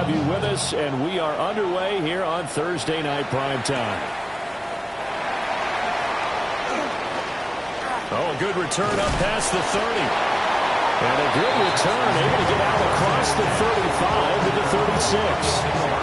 have you with us, and we are underway here on Thursday Night Primetime. Oh, a good return up past the 30. And a good return, able to get out across the 35 to the 36.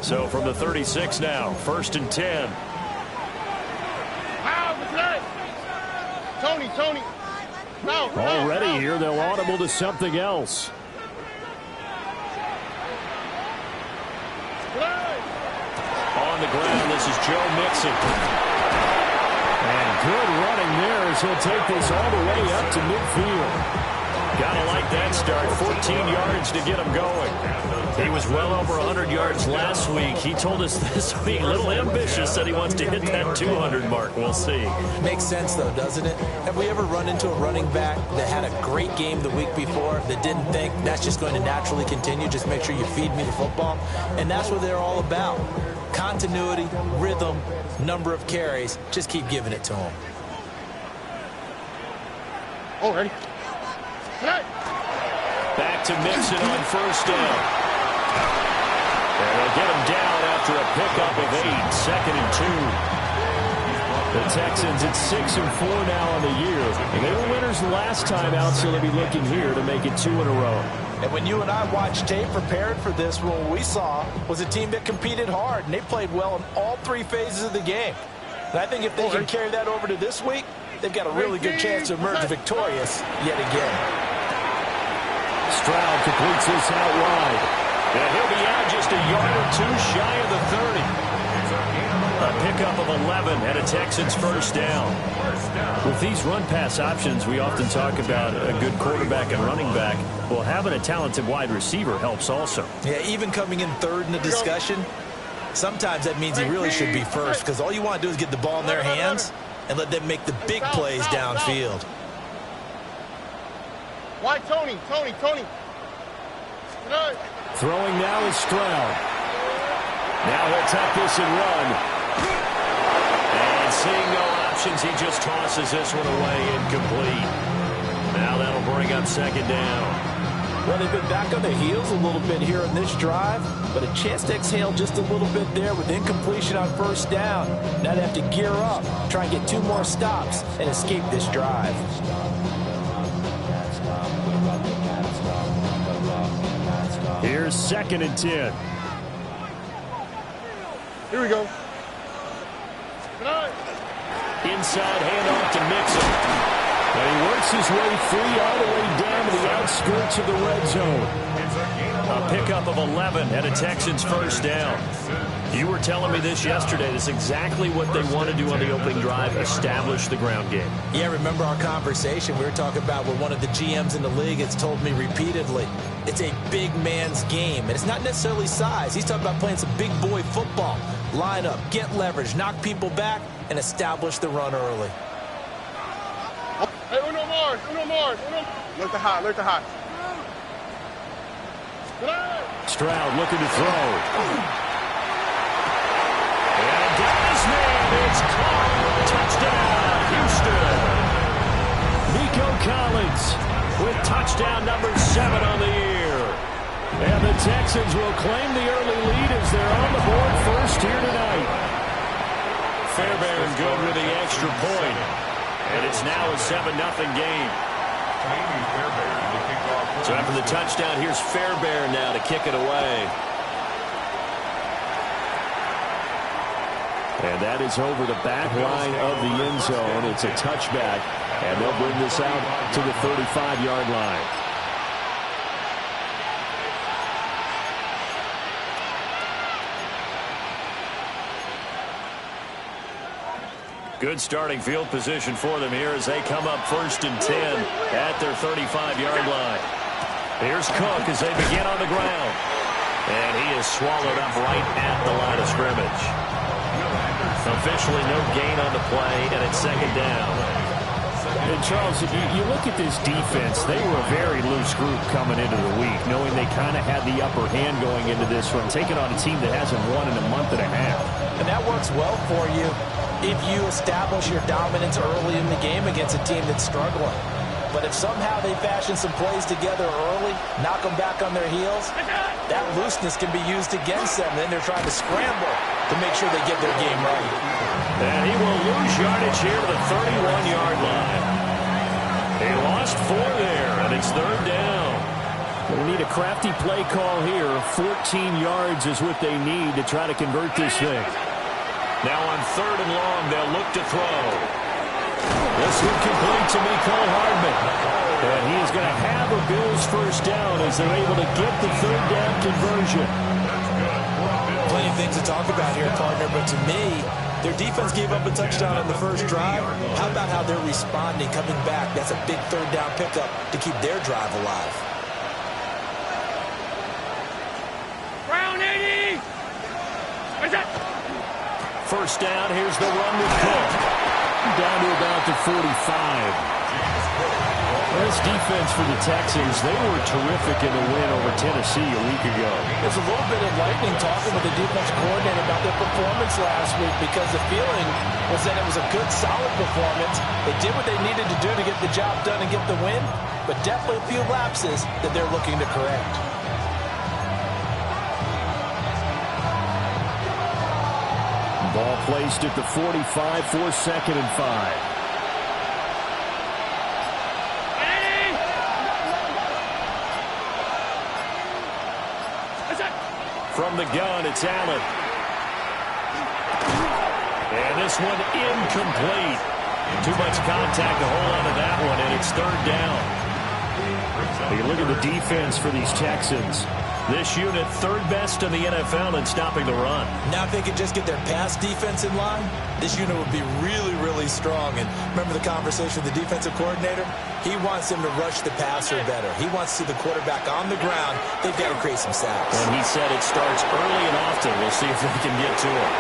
So from the 36 now, 1st and 10. Tony. No. Already here, they'll audible to something else. On the ground, this is Joe Mixon. And good running there as he'll take this all the way up to midfield. Gotta like that start. 14 yards to get him going. He was well over 100 yards last week. He told us this week, a little ambitious, said he wants to hit that 200 mark. We'll see. Makes sense, though, doesn't it? Have we ever run into a running back that had a great game the week before that didn't think that's just going to naturally continue? Just make sure you feed me the football. And that's what they're all about. Continuity, rhythm, number of carries. Just keep giving it to them. Already. Back to Mixon on 1st down. And they'll get him down after a pickup of 8. 2nd and 2. The Texans at 6-4 now on the year. And they were winners last time out, so they'll be looking here to make it 2 in a row. And when you and I watched tape prepared for this, what we saw was a team that competed hard, and they played well in all 3 phases of the game. And I think if they can carry that over to this week, they've got a really good chance to emerge victorious yet again. Stroud completes this out wide. And he'll be out just a yard or 2 shy of the 30. A pickup of 11 and a Texans 1st down. With these run-pass options, we often talk about a good quarterback and running back. Well, having a talented wide receiver helps also. Yeah, even coming in 3rd in the discussion, sometimes that means he really should be 1st because all you want to do is get the ball in their hands and let them make the big plays downfield. Why Tony? Throwing now is Stroud. Now he'll tuck this and run. And seeing no options, he just tosses this one away incomplete. Now that'll bring up 2nd down. Well, they've been back on their heels a little bit here on this drive, but a chance to exhale just a little bit there with incompletion on 1st down. Now they have to gear up, try and get 2 more stops, and escape this drive. Here's 2nd and 10. Here we go. Inside handoff to Mixon. And he works his way free all the way down to the outskirts of the red zone. A pickup of 11 and a Texans first down. You were telling me this yesterday. This is exactly what they want to do on the opening drive, establish the ground game. Yeah, remember our conversation? We were talking about what one of the GMs in the league has told me repeatedly. It's a big man's game, and it's not necessarily size. He's talking about playing some big boy football. Line up, get leverage, knock people back, and establish the run early. Hey, uno more. Look to hot. Stroud looking to throw. And down his man. It's caught. Touchdown, Houston. Nico Collins with touchdown number 7 on the year. And the Texans will claim the early lead as they're on the board first here tonight. Fairbairn good with the extra point. And it's now a 7-0 game. So after the touchdown, here's Fairbairn now to kick it away. And that is over the back line of the end zone. It's a touchback, and they'll bring this out to the 35-yard line. Good starting field position for them here as they come up 1st and 10 at their 35-yard line. Here's Cook as they begin on the ground. And he is swallowed up right at the line of scrimmage. Officially no gain on the play, and it's 2nd down. And Charles, if you look at this defense, they were a very loose group coming into the week, knowing they kind of had the upper hand going into this one, taking on a team that hasn't won in a month and a half. And that works well for you if you establish your dominance early in the game against a team that's struggling. But if somehow they fashion some plays together early, knock them back on their heels, that looseness can be used against them. Then they're trying to scramble to make sure they get their game right. And he will lose yardage here to the 31-yard line. He lost 4 there, and it's 3rd down. We need a crafty play call here. 14 yards is what they need to try to convert this thing. Now on 3rd and long, they'll look to throw. This one complete to Mecole Hardman. And he is going to have a Bills first down as they're able to get the 3rd down conversion. Plenty of things to talk about here, partner, but to me, their defense gave up a touchdown on the first drive. How about how they're responding, coming back? That's a big 3rd down pickup to keep their drive alive. Round 80. What's that? First down, here's the run with Cook. Down to about the 45. This defense for the Texans, they were terrific in the win over Tennessee a week ago. There's a little bit of lightning talking with the defense coordinator about their performance last week because the feeling was that it was a good, solid performance. They did what they needed to do to get the job done and get the win, but definitely a few lapses that they're looking to correct. Ball placed at the 45 for 2nd and 5. From the gun, it's Allen. And this one incomplete. Too much contact to hold on to that one, and it's 3rd down. You look at the defense for these Texans. This unit, 3rd best in the NFL in stopping the run. Now if they could just get their pass defense in line, this unit would be really, really strong. And remember the conversation with the defensive coordinator? He wants them to rush the passer better. He wants to see the quarterback on the ground. They've got to create some sacks. And he said it starts early and often. We'll see if they can get to him.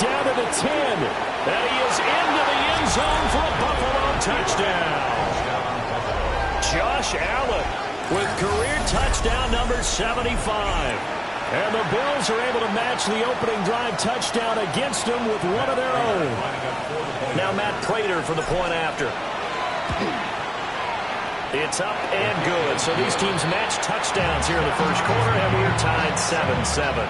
Down to the 10. And he is into the end zone for a Buffalo touchdown. Josh Allen with career touchdown number 75. And the Bills are able to match the opening drive touchdown against them with one of their own. Now Matt Prater for the point after. It's up and good. So these teams match touchdowns here in the first quarter, and we're tied 7-7.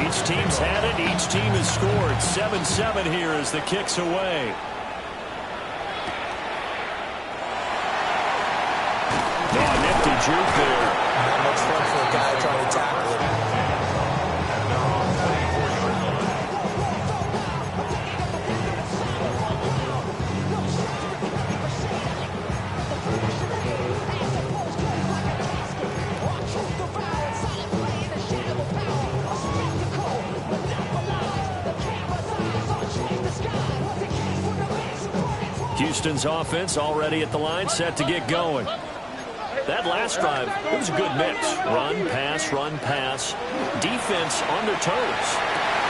Each team's had it. Each team has scored. 7-7 here as the kick's away. Juke there. Not much fun for a guy trying to tackle it. Houston's offense already at the line, set to get going. That last drive, it was a good mix. Run, pass, defense on their toes.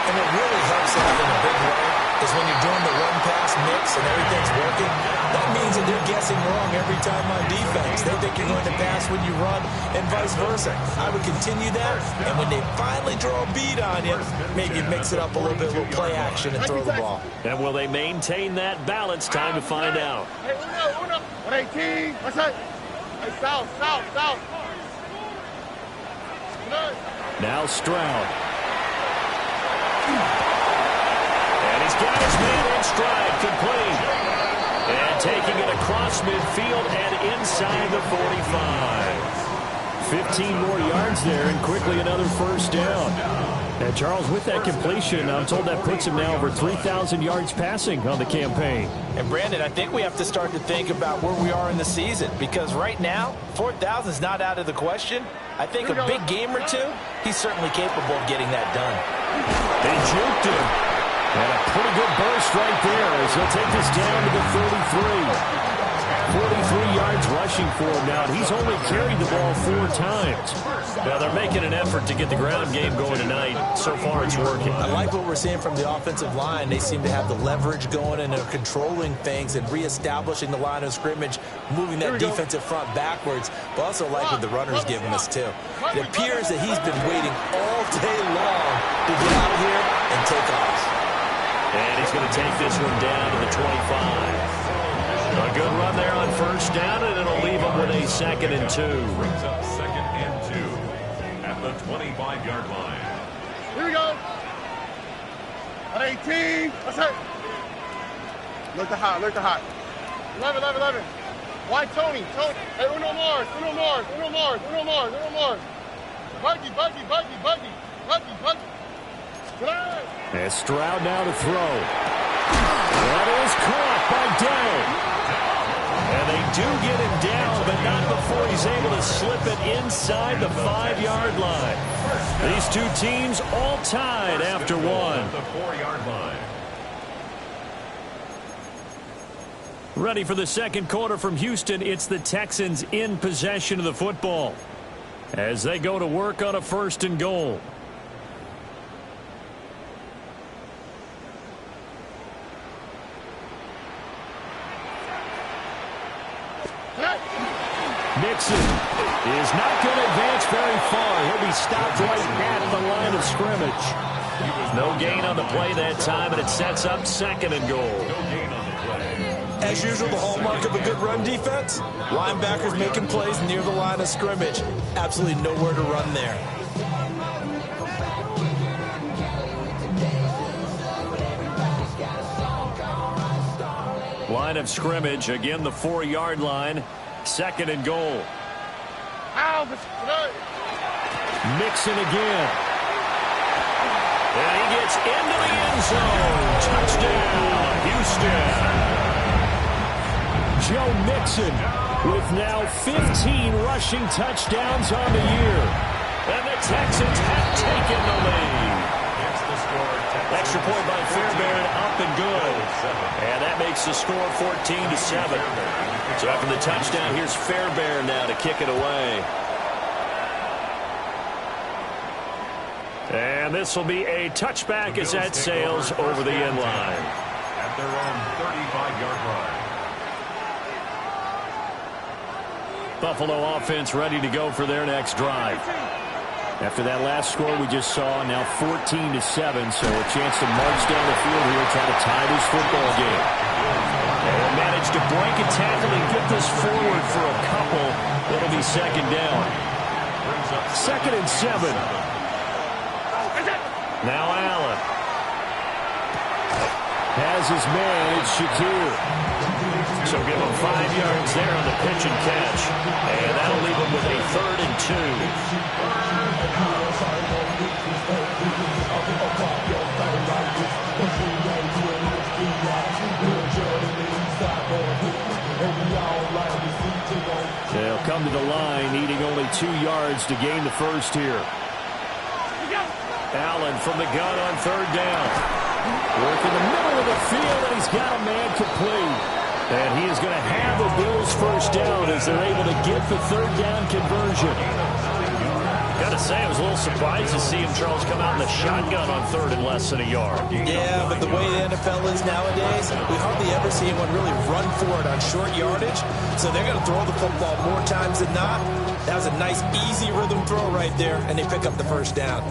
And it really helps out in a big way is when you're doing the run-pass mix and everything's working. That means that they're guessing wrong every time on defense. They think you're going to pass when you run and vice versa. I would continue that, and when they finally draw a beat on you, maybe mix it up a little bit with play action and throw the ball. And will they maintain that balance? Time to find out. Hey, Uno. 118. What's that? Hey, south. Now Stroud. And he's got his man in stride, complete. And taking it across midfield and inside the 45. 15 more yards there and quickly another first down. And Charles, with that completion, I'm told that puts him now over 3,000 yards passing on the campaign. And Brandon, I think we have to start to think about where we are in the season, because right now, 4,000 is not out of the question. I think a big game or two, he's certainly capable of getting that done. They juked him. And a pretty good burst right there as he'll take this down to the 33. 43 yards rushing for him now. He's only carried the ball 4 times. Now, they're making an effort to get the ground game going tonight. So far, it's working. I like what we're seeing from the offensive line. They seem to have the leverage going, and they're controlling things and reestablishing the line of scrimmage, moving that defensive front backwards. But also like what the runner's giving us, too. It appears that he's been waiting all day long to get out of here and take off. And he's going to take this one down to the 25. A good run there on first down, and it'll leave him with a 2nd and 2. Brings up 2nd and 2 at the 25-yard line. Here we go. 118. What's that? Look the hot. 11. Why Tony? Hey, Uno Mars. Buggy. And Stroud now to throw. That is caught by Day. And they do get him down, but not before he's able to slip it inside the 5-yard line. These two teams all tied after one. The 4-yard line. Ready for the second quarter from Houston. It's the Texans in possession of the football as they go to work on a 1st and goal. Mixon is not going to advance very far. He'll be stopped right at the line of scrimmage. No gain on the play that time, and it sets up 2nd and goal. As usual, the hallmark of a good run defense, linebackers making plays near the line of scrimmage. Absolutely nowhere to run there. Line of scrimmage, again the 4-yard line. 2nd and goal. Mixon again. And he gets into the end zone. Touchdown, Houston. Joe Mixon with now 15 rushing touchdowns on the year. And the Texans have taken the lead. Extra point by Fairbairn, up and good. And that makes the score 14-7. So after the touchdown, here's Fairbairn now to kick it away. And this will be a touchback as that sails over the end line. At their own 35-yard line. Buffalo offense ready to go for their next drive. After that last score we just saw, now 14-7, so a chance to march down the field here, try to tie this football game. And manage to break a tackle and get this forward for a couple. It'll be 2nd down. 2nd and 7. Now Allen has his man. It's Shakir. So give him 5 yards there on the pitch and catch. And that'll leave him with a 3rd and 2. They'll come to the line, needing only 2 yards to gain the first here. Allen from the gun on third down. Work in the middle of the field, and he's got a man complete. And he is going to have the Bills first down as they're able to get the third down conversion. Got to say, I was a little surprised to see him, Charles, come out in the shotgun on third and less than a yard. Yeah, but the way the NFL is nowadays, we hardly ever see anyone really run for it on short yardage. So they're going to throw the football more times than not. That was a nice, easy rhythm throw right there, and they pick up the first down.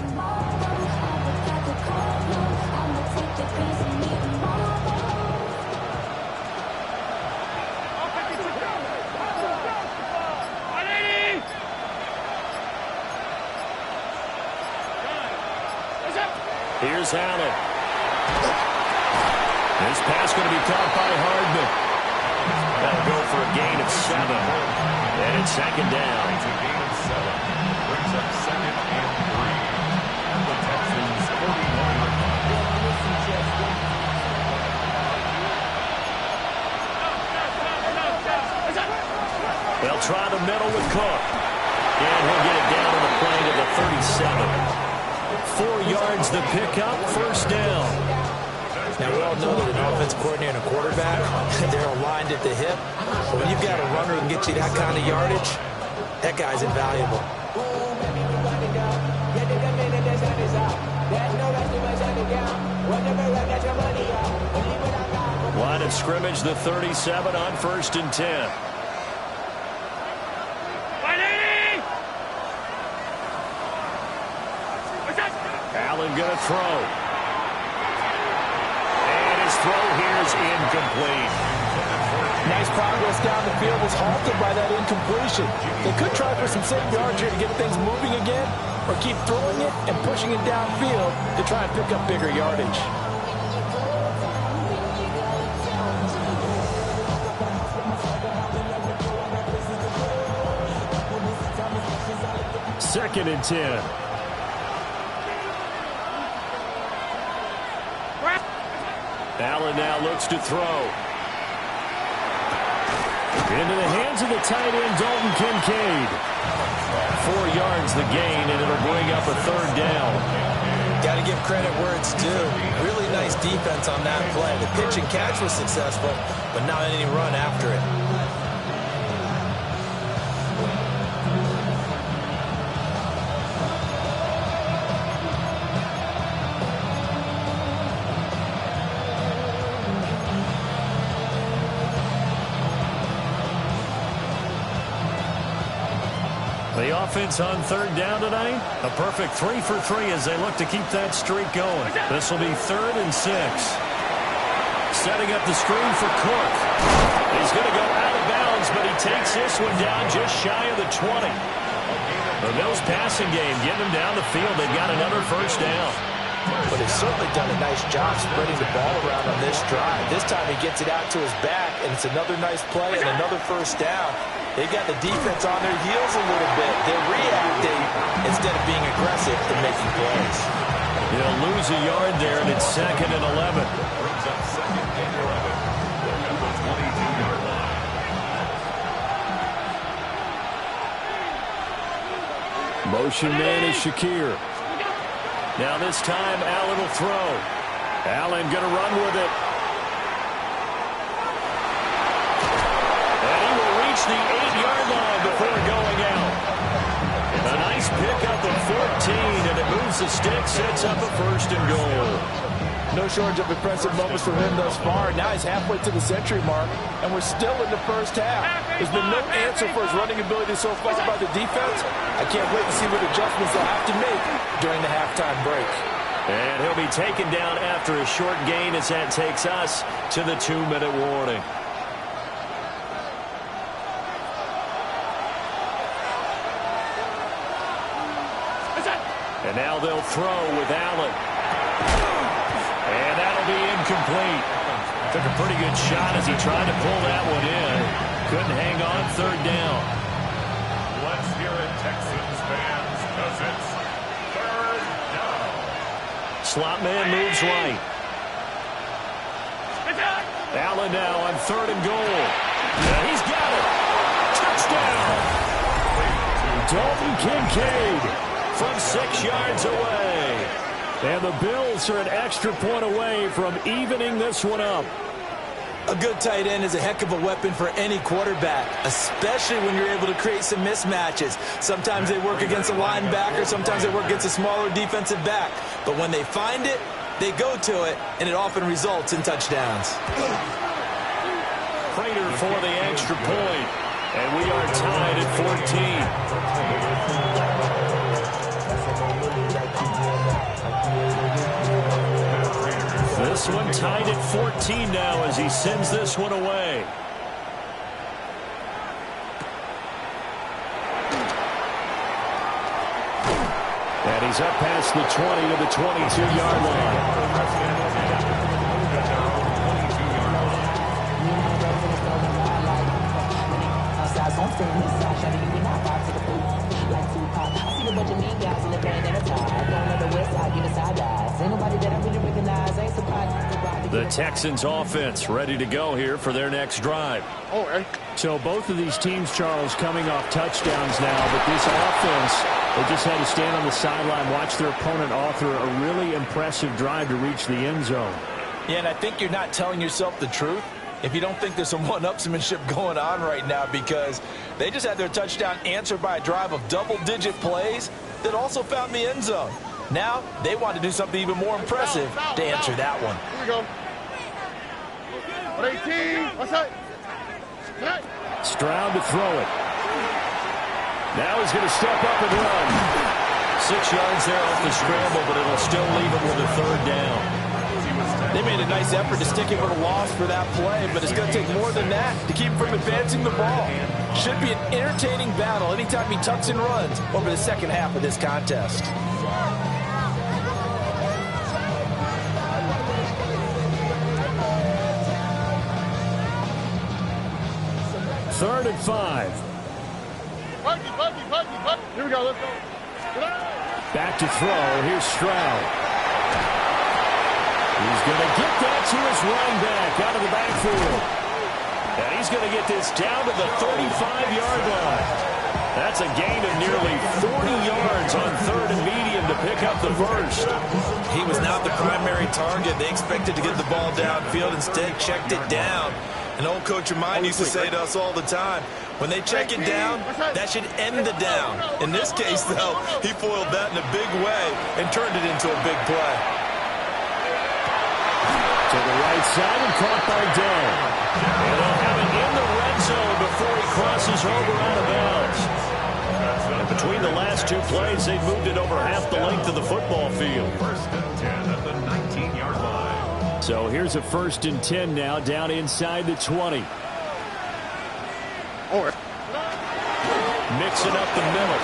Here's Allen. This pass going to be caught by Hardman. That'll go for a gain of 7. And it's second down. It's a gain of 7. Brings up second and 3. And the Texans 41. They'll try the middle with Cook. And he'll get it down to the plane to the 37. 4 yards the pickup, first down. Now, we all know that an offensive coordinator and a quarterback, they're aligned at the hip. But when you've got a runner who can get you that kind of yardage, that guy's invaluable. Line of scrimmage, the 37 on first and 10. Allen going to throw. And his throw here is incomplete. Nice progress down the field was halted by that incompletion. They could try for some safe yards here to get things moving again, or keep throwing it and pushing it downfield to try and pick up bigger yardage. Second and 10. Allen now looks to throw. Into the hands of the tight end, Dalton Kincaid. 4 yards the gain, and it'll bring up a third down. Got to give credit where it's due. Really nice defense on that play. The pitch and catch was successful, but not any run after it. The offense on third down tonight, a perfect 3 for 3 as they look to keep that streak going. This will be 3rd and 6. Setting up the screen for Cook. He's going to go out of bounds, but he takes this one down just shy of the 20. The Bills passing game getting them down the field. They've got another first down. But he's certainly done a nice job spreading the ball around on this drive. This time he gets it out to his back, and it's another nice play and another first down. They've got the defense on their heels a little bit. They're reacting instead of being aggressive and making plays. They'll lose a yard there, and it's 2nd and 11. Brings up 2nd and 11. At the 22-yard line. Motion man is Shakir. Now this time, Allen will throw. Allen going to run with it. And he will reach the 8-yard line before going out. A nice pickup of 14, and it moves the stick, sets up a 1st and goal. No shortage of impressive moments from him thus far. Now he's halfway to the century mark, and we're still in the first half. There's been no answer for his running ability so far by the defense. I can't wait to see what adjustments they'll have to make during the halftime break. And he'll be taken down after a short gain as that takes us to the 2-minute warning. And now they'll throw with Allen. And that'll be incomplete. Took a pretty good shot as he tried to pull that one in. Couldn't hang on, 3rd down. Let's hear it, Texans fans, because it's 3rd down. Slot man moves right. Allen now on 3rd and goal. Yeah, he's got it. Touchdown. Dalton Kincaid from 6 yards away. And the Bills are an extra point away from evening this one up. A good tight end is a heck of a weapon for any quarterback, especially when you're able to create some mismatches. Sometimes they work against a linebacker, sometimes they work against a smaller defensive back. But when they find it, they go to it, and it often results in touchdowns. Prater for the extra point, and we are tied at 14. This one tied at 14 now as he sends this one away. And he's up past the 20 to the 22-yard line. The Texans offense ready to go here for their next drive. So both of these teams, Charles, coming off touchdowns now, but this offense, they just had to stand on the sideline, watch their opponent author a really impressive drive to reach the end zone. Yeah, and I think you're not telling yourself the truth if you don't think there's some one-upsmanship going on right now, because they just had their touchdown answered by a drive of double-digit plays that also found the end zone. Now they want to do something even more impressive to answer that one. Here we go. 18. What's that? Stroud to throw it. Now he's going to step up and run. 6 yards there off the scramble, but it'll still leave him with a third down. They made a nice effort to stick him with a loss for that play, but it's going to take more than that to keep him from advancing the ball. Should be an entertaining battle anytime he tucks and runs over the second half of this contest. Third and 5. Buggy. Here we go. Let's go. Back to throw. Here's Stroud. He's going to get that to his running back out of the backfield. And he's going to get this down to the 35-yard line. That's a gain of nearly 40 yards on third and medium to pick up the first. He was not the primary target. They expected to get the ball downfield. Instead, checked it down. An old coach of mine used to say to us all the time, when they check it down, that should end the down. In this case, though, he foiled that in a big way and turned it into a big play. To the right side and caught by Dell. And they'll have it in the red zone before he crosses over out of bounds. And between the last two plays, they've moved it over half the length of the football field. First and 10 at the 19-yard line. So here's a 1st and 10 now, down inside the 20. Mixing up the middle.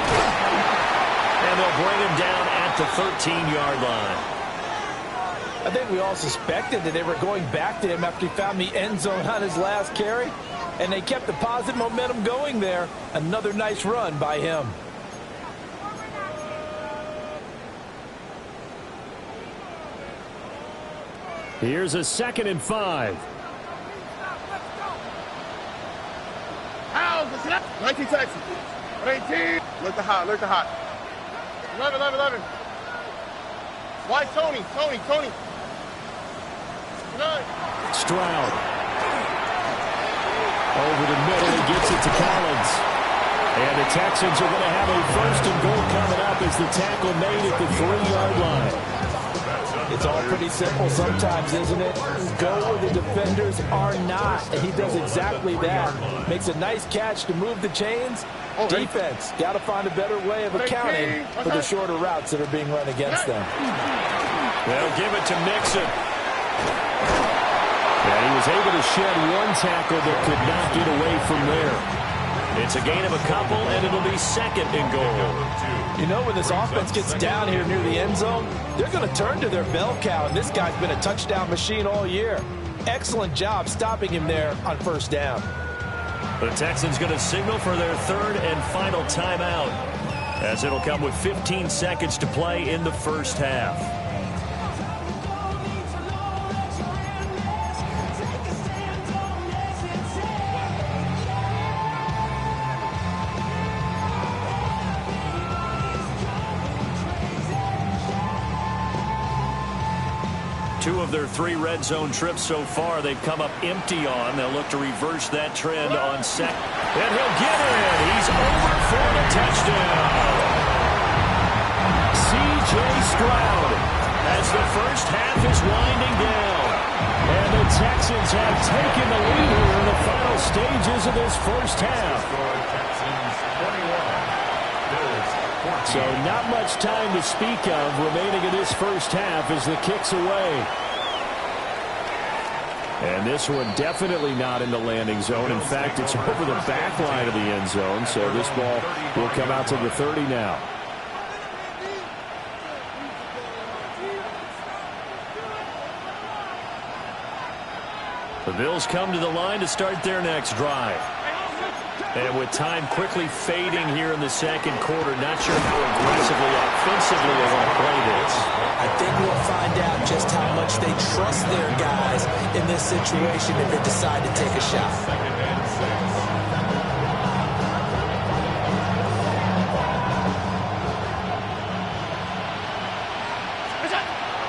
And they'll bring him down at the 13-yard line. I think we all suspected that they were going back to him after he found the end zone on his last carry, and they kept the positive momentum going there. Another nice run by him. Here's a 2nd and 5. 19 Texans. 18. Look the hot. 11. Why Tony? Stroud. Over the middle, he gets it to Collins. And the Texans are going to have a 1st and goal coming up as the tackle made at the 3-yard line. It's all pretty simple sometimes, isn't it? Go where the defenders are not, and he does exactly that. Makes a nice catch to move the chains. Defense, got to find a better way of accounting for the shorter routes that are being run against them. They'll give it to Mixon. And he was able to shed one tackle that could not get away from there. It's a gain of a couple, and it'll be 2nd and goal. You know, when this offense gets down here near the end zone, they're going to turn to their bell cow, and this guy's been a touchdown machine all year. Excellent job stopping him there on 1st down. The Texans going to signal for their 3rd and final timeout, as it'll come with 15 seconds to play in the first half. 2 of their 3 red zone trips so far, they've come up empty on. They'll look to reverse that trend on second. And he'll get it. He's over for the touchdown. C.J. Stroud as the first half is winding down. And the Texans have taken the lead here in the final stages of this first half. So not much time to speak of remaining in this first half as the kick's away. And this one definitely not in the landing zone. In fact, it's over the back line of the end zone. So this ball will come out to the 30 now. The Bills come to the line to start their next drive. And with time quickly fading here in the second quarter, not sure how aggressively, offensively they want to play this. I think we'll find out just how much they trust their guys in this situation if they decide to take a shot.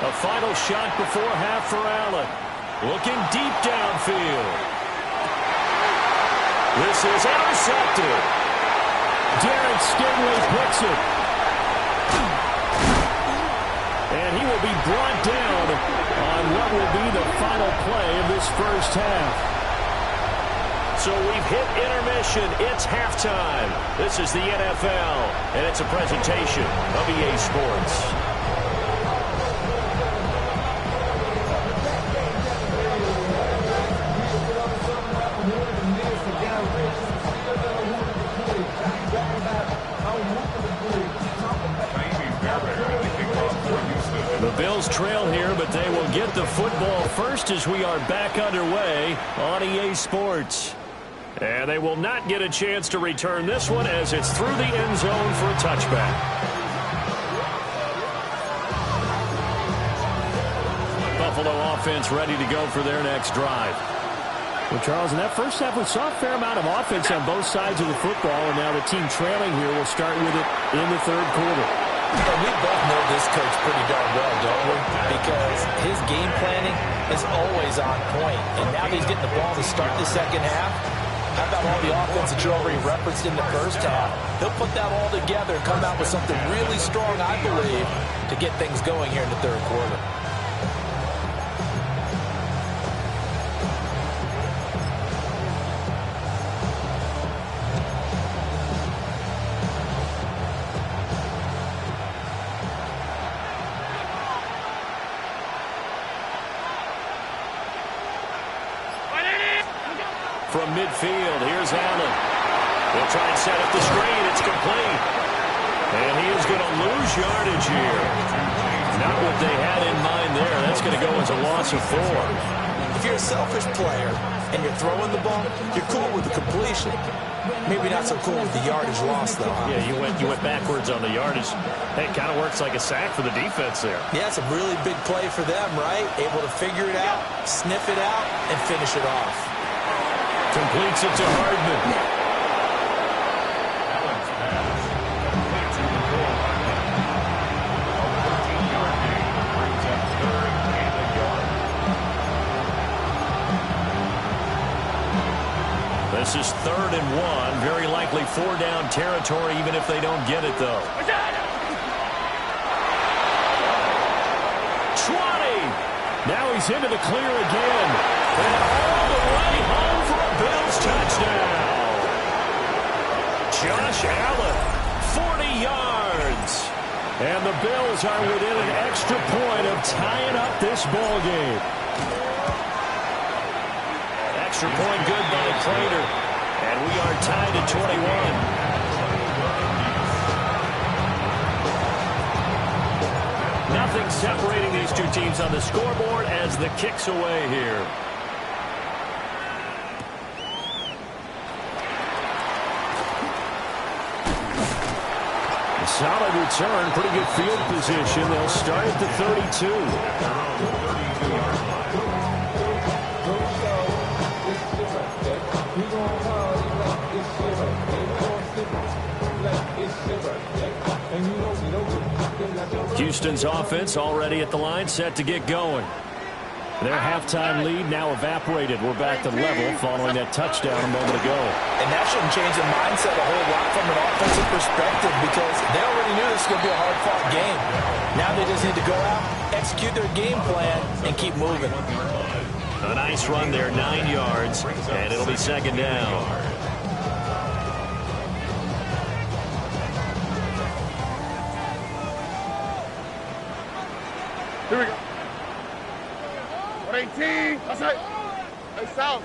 A final shot before half for Allen. Looking deep downfield. This is intercepted. Derek Stingley picks it. And he will be brought down on what will be the final play of this first half. So we've hit intermission. It's halftime. This is the NFL, and it's a presentation of EA Sports. The Bills trail here, but they will get the football first as we are back underway on EA Sports. And they will not get a chance to return this one as it's through the end zone for a touchback. Buffalo offense ready to go for their next drive. Well, Charles, in that first half, we saw a fair amount of offense on both sides of the football, and now the team trailing here will start with it in the third quarter. And we both know this coach pretty darn well, don't we? Because his game planning is always on point. And now that he's getting the ball to start the second half, how about all the offense that you already referenced in the first half? He'll put that all together and come out with something really strong, I believe, to get things going here in the third quarter. From midfield, here's Allen. They'll try and set up the screen. It's complete. And he is going to lose yardage here. Not what they had in mind there. That's going to go as a loss of 4. If you're a selfish player and you're throwing the ball, you're cool with the completion. Maybe not so cool with the yardage loss, though. Huh? Yeah, you went backwards on the yardage. Hey, it kind of works like a sack for the defense there. Yeah, it's a really big play for them, right? Able to figure it out, sniff it out, and finish it off. Completes it to Hardman. This is 3rd and 1. Very likely 4-down territory, even if they don't get it, though. 20. Now he's into the clear again. And all the way home for a Bills touchdown. Josh Allen, 40 yards. And the Bills are within an extra point of tying up this ball game. Extra point good by Prater. And we are tied at 21. Nothing separating these two teams on the scoreboard as the kick's away here. A solid return, pretty good field position. They'll start at the 32. Houston's offense already at the line, set to get going. Their halftime lead now evaporated. We're back to level following that touchdown a moment ago. And that shouldn't change the mindset a whole lot from an offensive perspective because they already knew this was going to be a hard-fought game. Now they just need to go out, execute their game plan, and keep moving. A nice run there, 9 yards, and it'll be second down. Here we go. 118. That's it. Hey, south.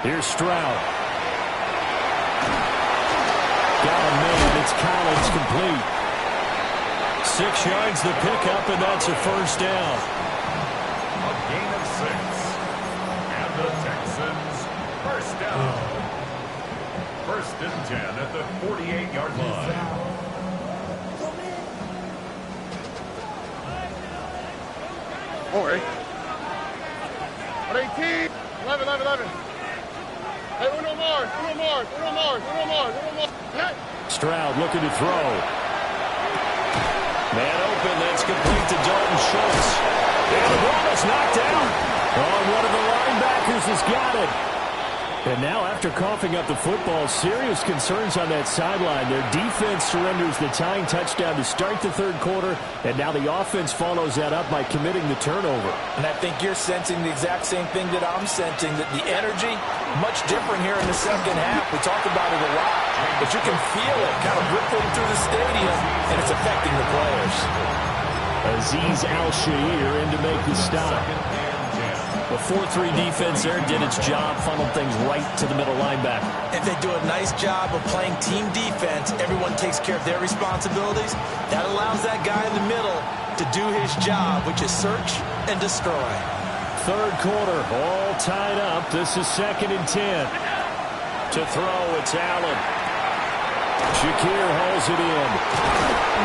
Here's Stroud. Got a man. It's Collins complete. 6 yards the pickup, and that's a first down. A gain of 6. And the Texans first down. 1st and 10 at the 48-yard line. Don't worry. 118. 11. Hey, Uno Mars. Hey. Stroud looking to throw. Man open, that's complete to Dalton Schultz. And the ball is knocked out. Oh, one of the linebackers has got it. And now, after coughing up the football, serious concerns on that sideline. Their defense surrenders the tying touchdown to start the third quarter, and now the offense follows that up by committing the turnover. And I think you're sensing the exact same thing that I'm sensing, that the energy, much different here in the second half. We talked about it a lot, but you can feel it kind of rippling through the stadium, and it's affecting the players. Azeez Al-Shaair in to make the stop. The 4-3 defense there did its job, funneled things right to the middle linebacker. If they do a nice job of playing team defense, everyone takes care of their responsibilities. That allows that guy in the middle to do his job, which is search and destroy. Third quarter, all tied up. This is 2nd and 10. To throw, it's Allen. Shakir hauls it in.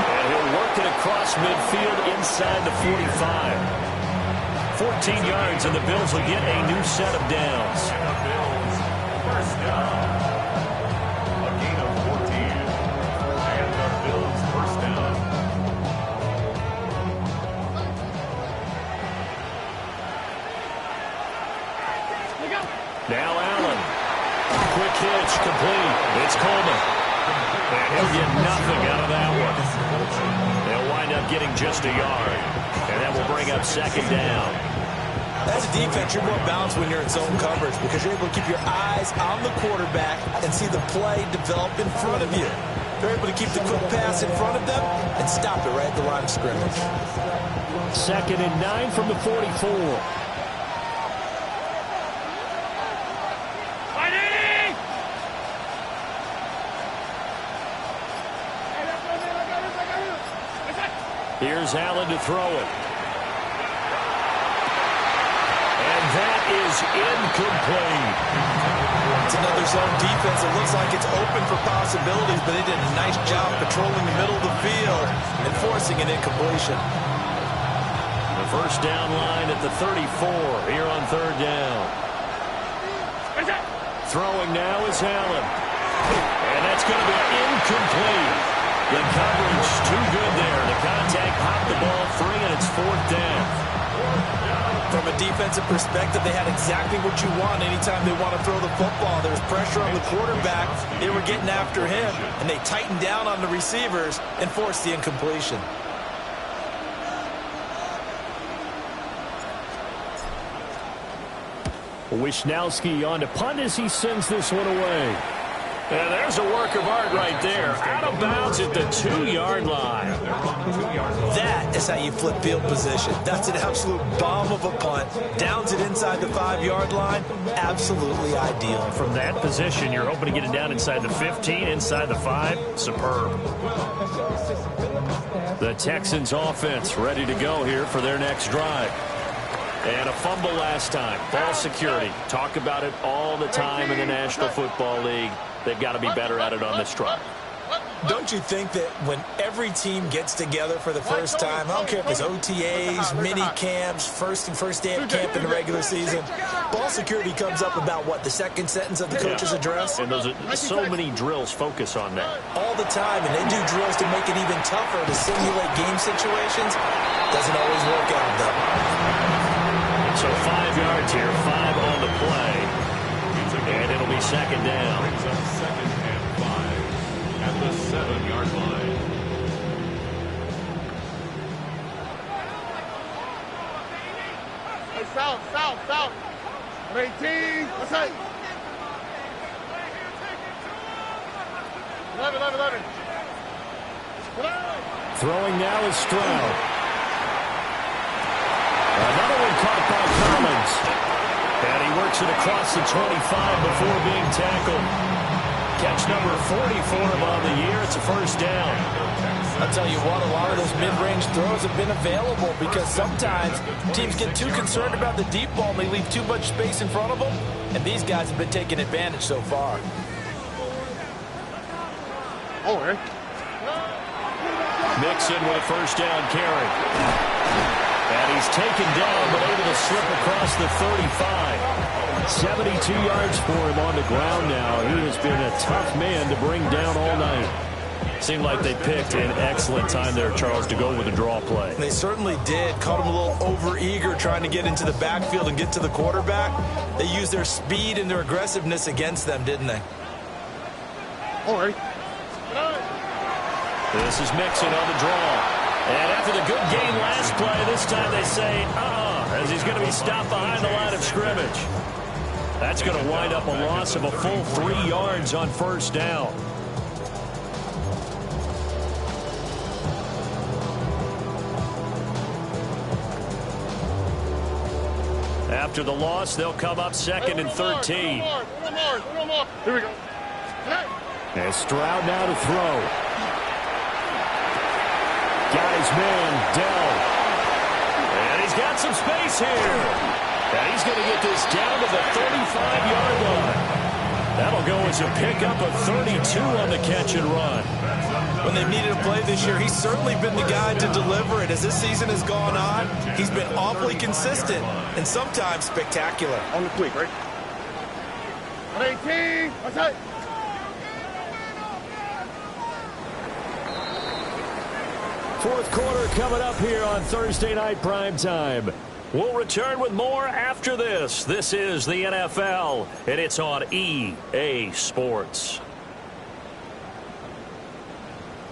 And he'll work it across midfield inside the 45. 14 yards, and the Bills will get a new set of downs. And the Bills first down. A gain of 14. And the Bills first down. Now Allen. Quick hitch, complete. It's Coleman. And he'll get nothing out of that one. They'll wind up getting just a yard. And that will bring up second down. As a defense, you're more balanced when you're in zone coverage because you're able to keep your eyes on the quarterback and see the play develop in front of you. You're able to keep the quick pass in front of them and stop it right at the line of scrimmage. 2nd and 9 from the 44. Here's Allen to throw it. And that is incomplete. It's another zone defense. It looks like it's open for possibilities, but they did a nice job patrolling the middle of the field and forcing an incompletion. The first down line at the 34 here on third down. Throwing now is Allen. And that's going to be incomplete. The coverage too good there. The contact popped the ball free, and it's 4th down. From a defensive perspective, they had exactly what you want anytime they want to throw the football. There was pressure on the quarterback. They were getting after him, and they tightened down on the receivers and forced the incompletion. Wisnowski on to punt as he sends this one away. And there's a work of art right there. Out of bounds at the 2-yard line. That is how you flip field position. That's an absolute bomb of a punt. Downs it inside the 5-yard line. Absolutely ideal. From that position, you're hoping to get it down inside the 15, inside the 5. Superb. The Texans offense ready to go here for their next drive. And a fumble last time. Ball security. Talk about it all the time in the National Football League. They've got to be better at it on this drive. Don't you think that when every team gets together for the first time, I don't care if it's OTAs, mini camps, first day of camp in the regular season, ball security comes up about what, the second sentence of the coach's address? And those are so many drills focus on that. All the time, and they do drills to make it even tougher to simulate game situations. Doesn't always work out, though. So 5 yards here, 5 on the play. And it'll be second down. Brings up 2nd and 5 at the 7-yard line. Hey, south. 18. What's that? 11. Throwing now is Stroud. Another one caught by Collins. And he works it across the 25 before being tackled. Catch number 40 for him on the year. It's a first down. I'll tell you what, a lot of those mid-range throws have been available because sometimes teams get too concerned about the deep ball and they leave too much space in front of them. And these guys have been taking advantage so far. Oh, eh? Mixon with a first down carry. And he's taken down but able to slip across the 35. 72 yards for him on the ground now. He has been a tough man to bring down all night. Seemed like they picked an excellent time there, Charles, to go with a draw play. They certainly did. Caught him a little over-eager trying to get into the backfield and get to the quarterback. They used their speed and their aggressiveness against them, didn't they? Oh, eh? This is Mixon on the draw. And after the good game last play, this time they say, as he's going to be stopped behind the line of scrimmage. That's going to wind up a loss of a full 3 yards on first down. After the loss, they'll come up second and 13. One more. Here we go. And Stroud now to throw. Got his man, Dell. And he's got some space here. And he's going to get this down to the 35-yard line. That'll go as a pickup of 32 on the catch and run. When they've needed a play this year, he's certainly been the guy to deliver it. As this season has gone on, he's been awfully consistent and sometimes spectacular. On the quick, right? 18. What's that? Fourth quarter coming up here on Thursday Night Primetime. We'll return with more after this. This is the NFL, and it's on EA Sports.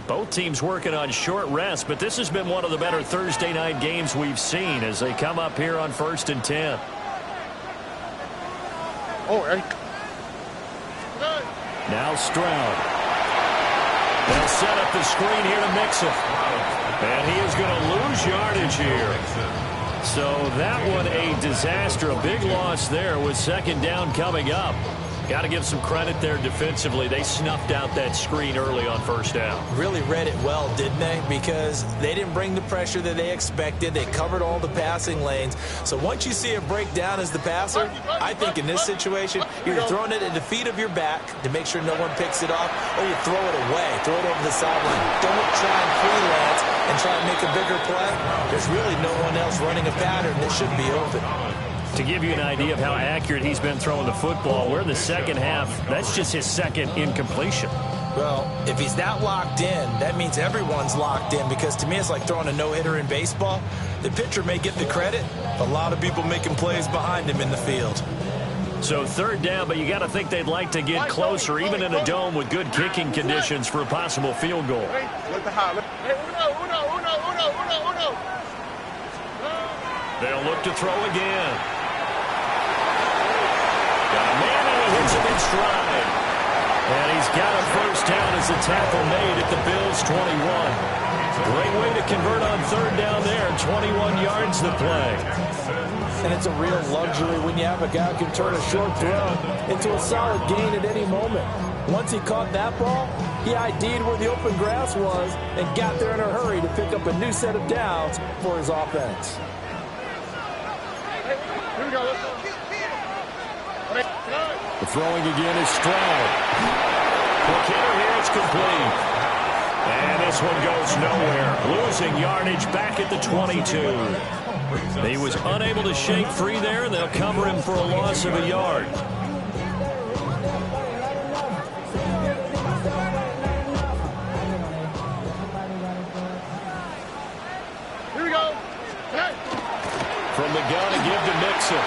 Both teams working on short rest, but this has been one of the better Thursday night games we've seen as they come up here on 1st and 10. Oh, eh? Now Stroud. They'll set up the screen here to Mixon. And he is going to lose yardage here. So that one a disaster. A big loss there with second down coming up. Got to give some credit there defensively. They snuffed out that screen early on first down. Really read it well, didn't they? Because they didn't bring the pressure that they expected. They covered all the passing lanes. So once you see it break down as the passer, I think in this situation, you're throwing it at the feet of your back to make sure no one picks it off, or you throw it away, throw it over the sideline. Don't try and freelance and try and make a bigger play. There's really no one else running a pattern that should be open. To give you an idea of how accurate he's been throwing the football, we're in the second half. That's just his second incompletion. Well, if he's that locked in, that means everyone's locked in, because to me it's like throwing a no-hitter in baseball. The pitcher may get the credit, but a lot of people making plays behind him in the field. So third down, but you got to think they'd like to get closer, even in a dome with good kicking conditions for a possible field goal. Look the high. Uno. They'll look to throw again. Got a man and he hits him in stride. And he's got a first down as the tackle made at the Bills' 21. Great way to convert on third down there. 21 yards to play. And it's a real luxury when you have a guy who can turn a short throw into a solid gain at any moment. Once he caught that ball, he ID'd where the open grass was and got there in a hurry to pick up a new set of downs for his offense. Here we go. The throwing again is Stroud. Quick hitter here, it's complete. And this one goes nowhere. Losing yardage back at the 22. He was unable to shake free there, and they'll cover him for a loss of a yard. Here we go. Hey. From the gun to give to Mixon.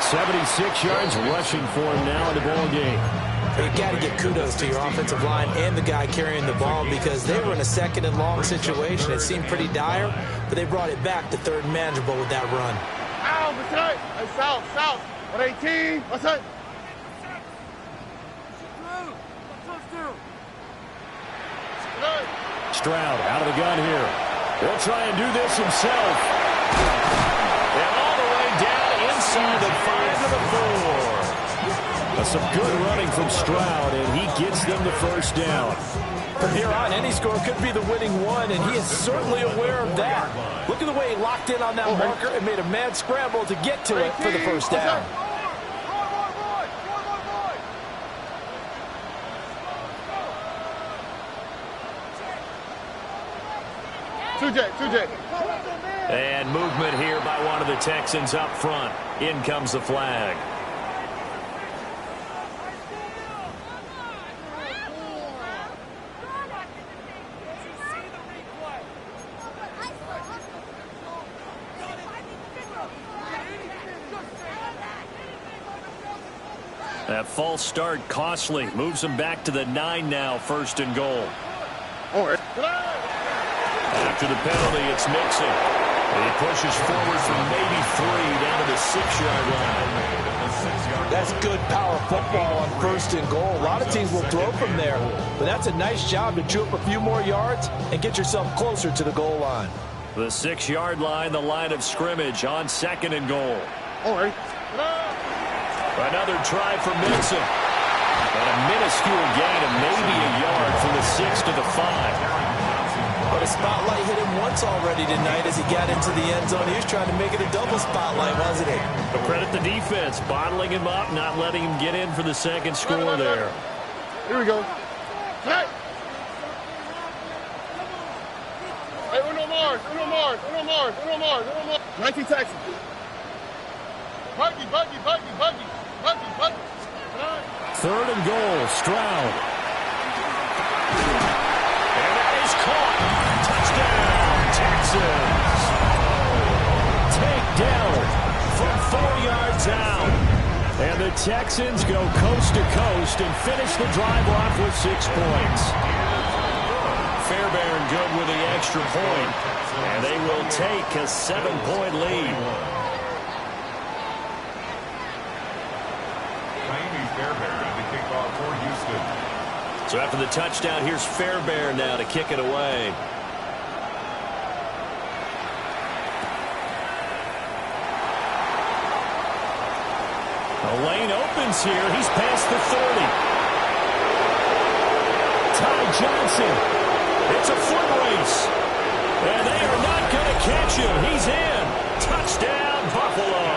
76 yards rushing for him now in the ball game. You got to get kudos to your offensive line and the guy carrying the ball because they were in a second and long situation. It seemed pretty dire, but they brought it back to third and manageable with that run. Ow, what's that? Hey, south. 118. What's that? Stroud out of the gun here. He'll try and do this himself. And all the way down inside the 5 to the 4. That's some good running from Stroud, and he gets them the first down. From here on, any score could be the winning one, and he is certainly aware of that. Look at the way he locked in on that marker and made a mad scramble to get to it for the first down. Two J. And movement here by one of the Texans up front. In comes the flag. That false start costly. Moves them back to the 9 now, 1st and goal. After the penalty, it's Mixon. He pushes forward from maybe 3 down to the 6-yard line. That's good power football on 1st and goal. A lot of teams will throw from there, but that's a nice job to chew up a few more yards and get yourself closer to the goal line. The 6-yard line, the line of scrimmage on 2nd and goal. All right. Another try for Mixon. And a minuscule gain of maybe a yard from the 6 to the 5. But a spotlight hit him once already tonight as he got into the end zone. He was trying to make it a double spotlight, wasn't he? But credit the defense, bottling him up, not letting him get in for the second score there. Here we go. Hey, Uno Mars. 19 Texans. Buggy. 3rd and goal, Stroud. And that is caught. Touchdown, Texans. Takedown from 4 yards out. And the Texans go coast to coast and finish the drive off with 6 points. Fairbairn good with the extra point. And they will take a 7-point lead. So after the touchdown, here's Fairbairn now to kick it away. The lane opens here. He's past the 30. Ty Johnson. It's a foot race. And they are not going to catch him. He's in. Touchdown, Buffalo.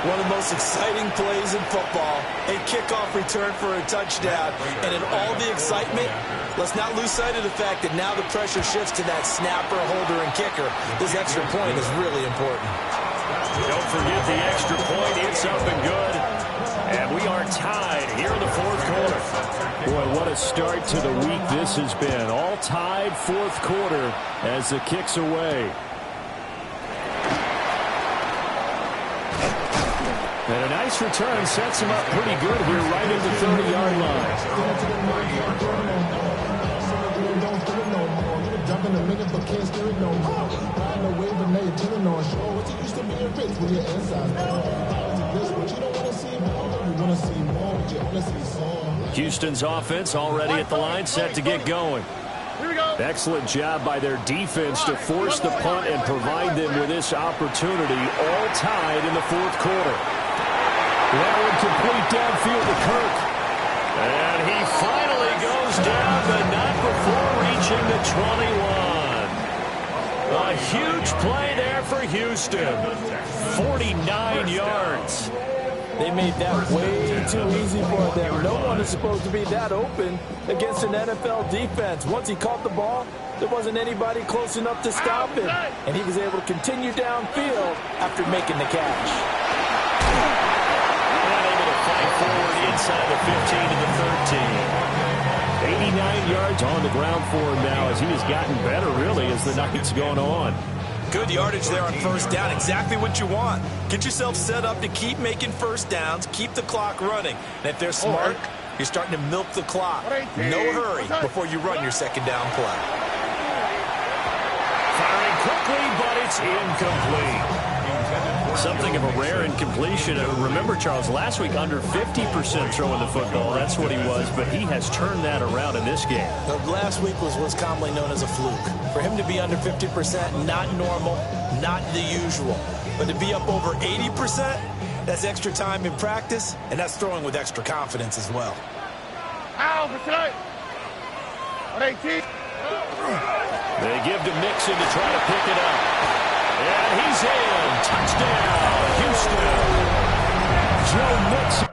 One of the most exciting plays in football, a kickoff return for a touchdown. And in all the excitement, let's not lose sight of the fact that now the pressure shifts to that snapper, holder, and kicker. This extra point is really important. Don't forget the extra point. It's up and good. And we are tied here in the 4th quarter. Boy, what a start to the week this has been. All tied 4th quarter as the kick's away. And a nice return sets him up pretty good here right at the 30-yard line. Houston's offense already at the line, set to get going. Excellent job by their defense to force the punt and provide them with this opportunity, all tied in the 4th quarter. That one complete downfield to Kirk. And he finally goes down, but not before reaching the 21. A huge play there for Houston. 49 yards. They made that way too easy for them. No one is supposed to be that open against an NFL defense. Once he caught the ball, there wasn't anybody close enough to stop him. And he was able to continue downfield after making the catch. Not able to fight forward inside the 15 to the 13. 89 yards on the ground for him now as he has gotten better, really, as the night's going on. Good yardage there on first down. Exactly what you want. Get yourself set up to keep making first downs, keep the clock running. And if they're smart, you're starting to milk the clock. No hurry before you run your second down play. Firing quickly, but it's incomplete. Something of a rare incompletion. Remember, Charles, last week under 50% throwing the football. That's what he was, but he has turned that around in this game. Last week was what's commonly known as a fluke. For him to be under 50%, not normal, not the usual. But to be up over 80%, that's extra time in practice, and that's throwing with extra confidence as well. They give to Mixon to try to pick it up. And he's in. Touchdown, Houston. Joe Mixon.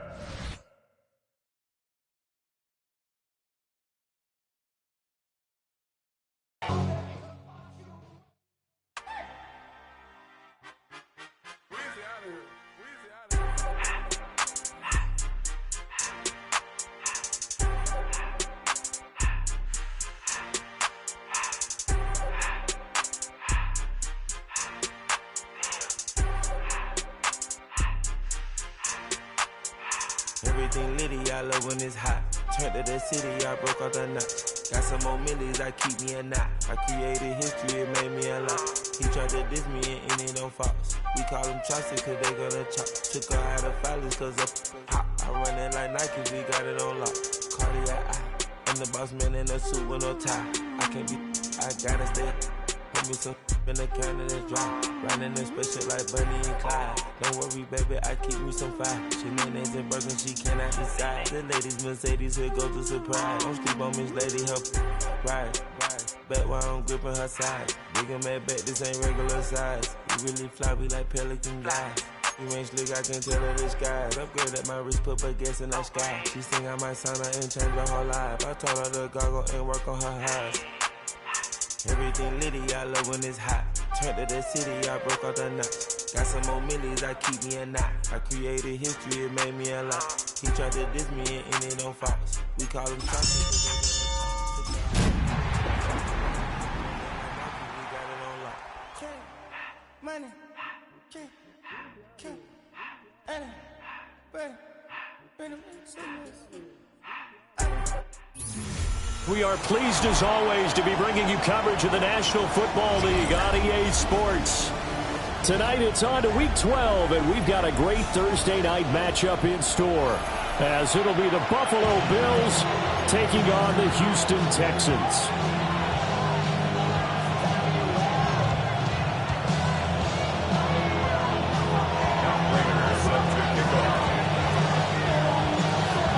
Everything litty, I love when it's hot. Turned to the city, I broke out the notch. Got some more millies, I keep me a knot. I created history, it made me a lot. He tried to diss me and it don't false. We call them chopsticks cause they gonna chop. Took her out of filers cause of hot. I run it like Nike, we got it on lock. Cardiac eye. I'm the boss man in a suit with no tie. I can't be, I gotta stay. Put me some in the can of this dry. Riding this special like Bunny and Clyde. Don't worry, baby, I keep me some fire. She mayonnaise and burger, she cannot decide. The ladies Mercedes, here goes the surprise. Don't sleep on Miss Lady, help ride. Bet while I'm gripping her side. Big and mad bet, this ain't regular size. We really fly, we like Pelican guys. You ain't slick, I can tell her the skies. Upgrade at my wrist, put baguettes in the sky. She think I might sign her and change her whole life. I told her to goggle and work on her eyes. Everything litty, I love when it's hot. Turned to the city, I broke out the notch. Got some more millies, I keep me a knot. I created history, it made me a lot. He tried to diss me and it don't false. We call them chopsticks. We got it on lock. Money, We are pleased, as always, to be bringing you coverage of the National Football League on EA Sports. Tonight, it's on to Week 12, and we've got a great Thursday night matchup in store, as it'll be the Buffalo Bills taking on the Houston Texans.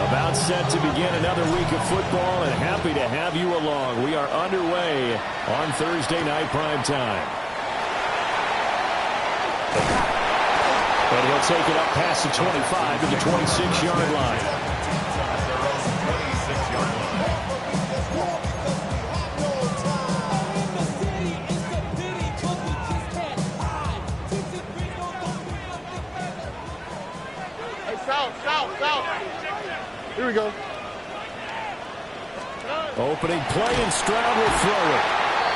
About set to begin another week of football, and happy to have you along. We are underway on Thursday night prime time. And he'll take it up past the 25 to the 26-yard line. South. Here we go. Opening play, and Stroud will throw it.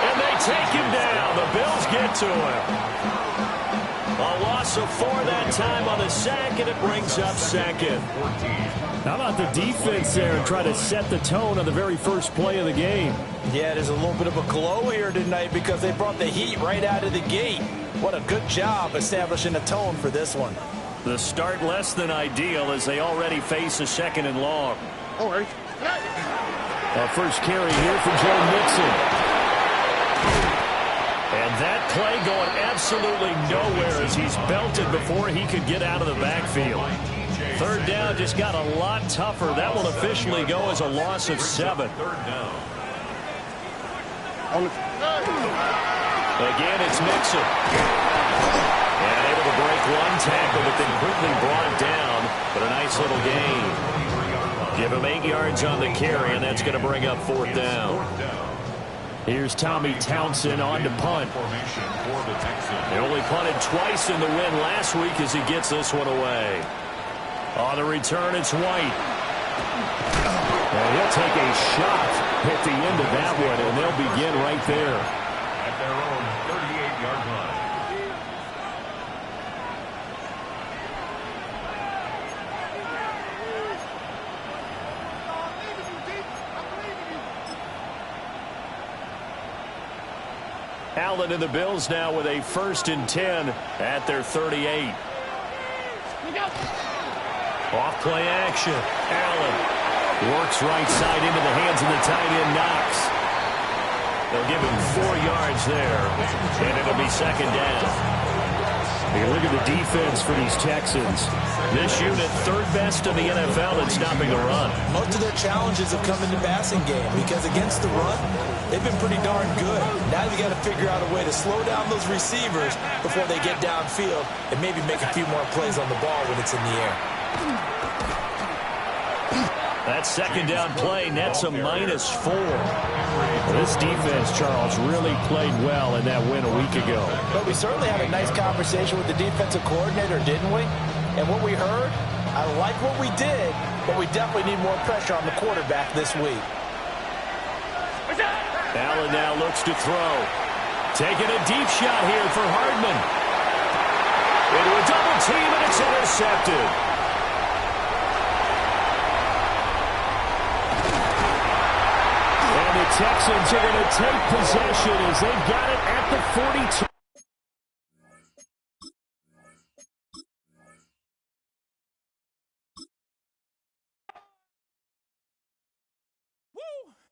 And they take him down. The Bills get to him. A loss of 4 that time on the sack, and it brings up second. How about the defense there and try to set the tone on the very first play of the game? Yeah, there's a little bit of a glow here tonight because they brought the heat right out of the gate. What a good job establishing a tone for this one. The start less than ideal as they already face a second and long. All right. A first carry here for Joe Mixon. And that play going absolutely nowhere as he's belted before he could get out of the backfield. Third down just got a lot tougher. That will officially go as a loss of 7. Again, it's Mixon. And able to break break one tackle, but then quickly brought down. But a nice little gain. Give him 8 yards on the carry, and that's going to bring up 4th down. Here's Tommy Townsend on to punt. They only punted twice in the win last week as he gets this one away. On the return, it's White. And he'll take a shot at the end of that one, and they'll begin right there. At their own 38-yard line. Allen and the Bills now with a 1st and 10 at their 38. Off play action. Allen works right side into the hands of the tight end, Knox. They'll give him 4 yards there, and it'll be 2nd down. You look at the defense for these Texans. This unit, 3rd best in the NFL at stopping the run. Most of their challenges have come in the passing game because against the run, they've been pretty darn good. Now you got to figure out a way to slow down those receivers before they get downfield and maybe make a few more plays on the ball when it's in the air. That 2nd down play nets a -4. This defense, Charles, really played well in that win a week ago. But we certainly had a nice conversation with the defensive coordinator, didn't we? And what we heard, I like what we did, but we definitely need more pressure on the quarterback this week. Allen now looks to throw. Taking a deep shot here for Hardman. Into a double team, and it's intercepted. The Texans are going to take possession as they've got it at the 42.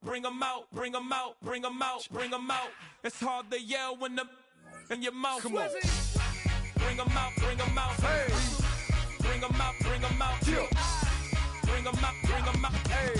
Bring 'em out, bring 'em out, bring 'em out, bring 'em out. It's hard to yell when the in your mouth. Come on. Bring 'em out, bring 'em out. Hey. Bring 'em out, bring 'em out. Yeah. Bring 'em out, bring 'em out. Hey.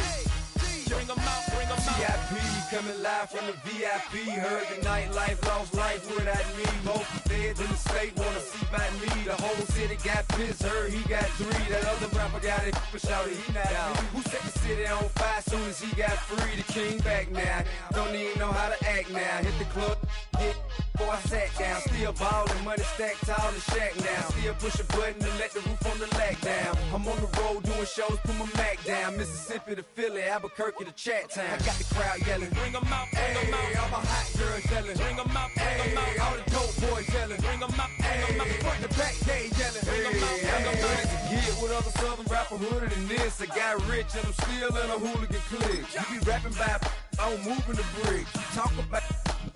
Bring 'em out, bring 'em out. VIP coming live from the VIP. Heard the nightlife, lost life without me. Both feds in the state wanna see about me. The whole city got pissed, heard he got 3. That other rapper got it, but shouted he not out. Who set the city on fire soon as he got free? The king back now. Don't even know how to act now. Hit the club, hit before I sat down. Still ballin', money stacked tall in shack now. Still push a button to let the roof on the lag down. I'm on the road doing shows, put my Mac down. Mississippi to Philly, Albuquerque to Chat Town. I got the crowd yelling. Bring 'em out, bring 'em out. All my hot girls yelling. Bring 'em out, bring 'em out. All the dope boys yelling. Bring 'em out, bring 'em out. Front the back, they yelling. Bring 'em out, bring 'em out. To get with other southern rapper hooded than this. I got rich and I'm still in a hooligan clique. You be rapping by, I'm moving the bricks. You talk about,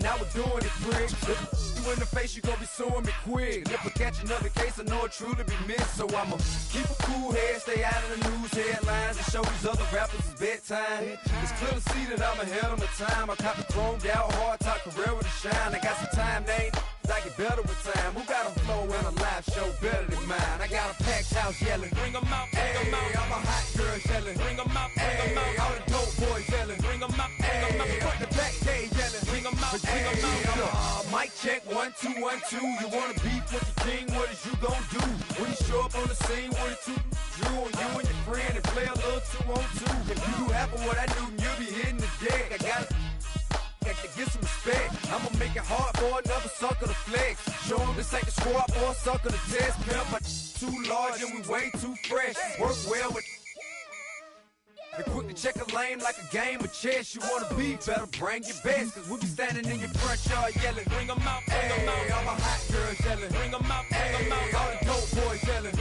now we're doing it, pricks. You in the face, you gon' be suing me quick. If I catch another case, I know it truly be missed. So I'ma keep a cool head, stay out of the news headlines, and show these other rappers it's bedtime. It's clear to see that I'm ahead of my time. I caught the chromed out, hard talk career with a shine. I got some time, they ain't I get better with time. Who got a flow and a live show better than mine? I got a packed house yelling. Bring 'em out, bring 'em out. All my hot girls yelling. Bring 'em out, bring 'em out. All the dope boys yelling. Bring 'em out, bring 'em out. Front the back, they yelling. Bring 'em out, bring 'em out. Mic check, 1, 2, 1, 2. You wanna beef with the king? What is you gon' do? When you show up on the scene with a 2, drew on you and your friend and play a little 2-on-2. If you do half of what I do, you'll be hitting the deck. I gotta get some respect. I'ma make it hard for another sucker to flex. Show him this ain't the squad or a sucker to test. Pimp, my too large and we way too fresh. Work well with and quick to check a lane like a game of chess. You wanna be better, bring your best. Cause we be standing in your front yard yelling. Bring 'em out, bring 'em out. All my hot girls yelling. Bring 'em out, bring 'em out. All the dope boys yelling.